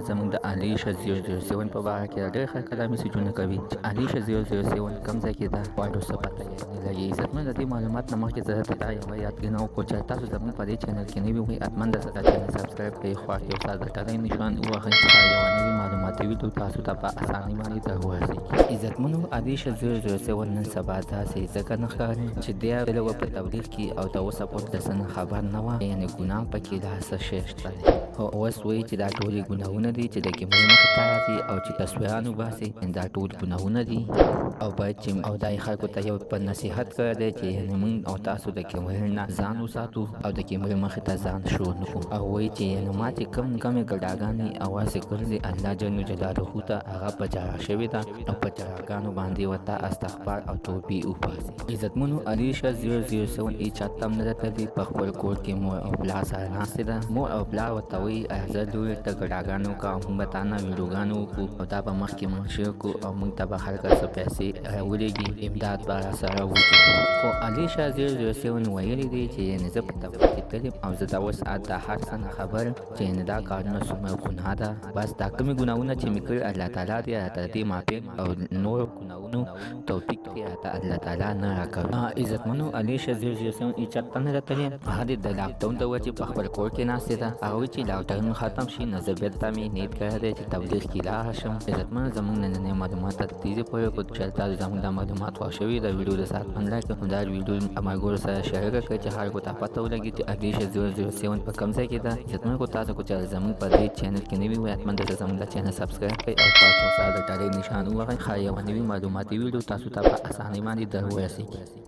زموږ د الیشه 007 په باره کې ډېر خلک دا میسیجونه کوي چې الیشه 007 کوم ځای کې ده واټو څه پته یې نه لګي. عزتمن د دې معلومات نه مخکې زه درته دا یوه یادګینه وکړو چې تاسو زموږ په دې چینل کې نوي وئ حتما د چینل سبسکرایب کړئ، خوا کې یو ساعت د ټلۍ نشان ووهئ څخه یوه نوي معلوماتي ویډیو تاسو ته په اسانۍ باندې در ورسېږي. عزتمنو الیشه 007 نن سبا داسې ځکه نه ښکاري چې دی په تبلیغ کې او د وسپورټ د څه نه خبر نه وه، یعنې ګناه پکې لا څه شی شته دی. خو اوس وایي چې دا ټولې ګناهونه دي چې د کیمرې مخې ته راځي او چې تصویران وباسي دا ټول ګناهونه دي او باید چې او دا یې خلکو ته یو په نصیحت کړی دی چې یعنې موږ او تاسو د کیمرې نه ځان وساتو او د کیمرې مخې ته ځان شو نه کړو. او وایي چې یعنې ما چې کمې ګډاګانې اوازې کړې دي الله جل جلاله ته هغه په جارا شوې ده او په جراګانو باندې ورته استغفار او توبې وباسي. عزتمنو الیشه 007 هېچا ته هم نه ده تللې، په خپل کور کې مور او پلار سره ناستې ده. مور او پلار ورته وایي زه لورې ته ګډاګانې وکړه او موږ به تا نه ویډیوګانې وکړو او دا به مخکې موږ شیر کړو او موږ ته به هر کس پیسې راولېږي، امداد به راسره وکړو. خو الیشه 007 ویلي دی چې یعنې زه په تبلیغ کې تللم او زه دا اوس د هر څه نه خبر چې یعنې دا کارونه څومره ګناه ده. بس دا کومې ګناهونه چې مې کړي الله تعالی دې راته دې معافي او نور ګناهونو توفیق دې راته الله تعالی نه راکوي. عزتمنو الیشه 007 هېچا ته نه ده تللې، هغه د لاکډاون د وجې په خپل کور کې ناستې ده. هغه وایي چې لاکډاون ختم شي نو زه بېرته مې نیت کړی دی چې تبلیغ کې لاړه شم. عزتمنو زموږ نننۍ معلومات ته د دې پورې وکړو چې تاسو زموږ دا معلومات خوښ شوي د ویډیو د ساعت باندې لایک کړئ، دا ویډیو ملګرو سره شریکه کړئ چې خلکو ته پته ولګي چې الیشه 007 په کوم ځای کې ده. عزتمنو تاسو کو چې زموږ په دې چینل کې نوي وئ حتما زموږ د چینل سبسکرایب کړئ او خوا کې یو ساعت د ټلۍ نشان ووهئ ښایي یوه نوي معلوماتي ویډیو تاسو ته په اسانۍ باندې در ورسېږي.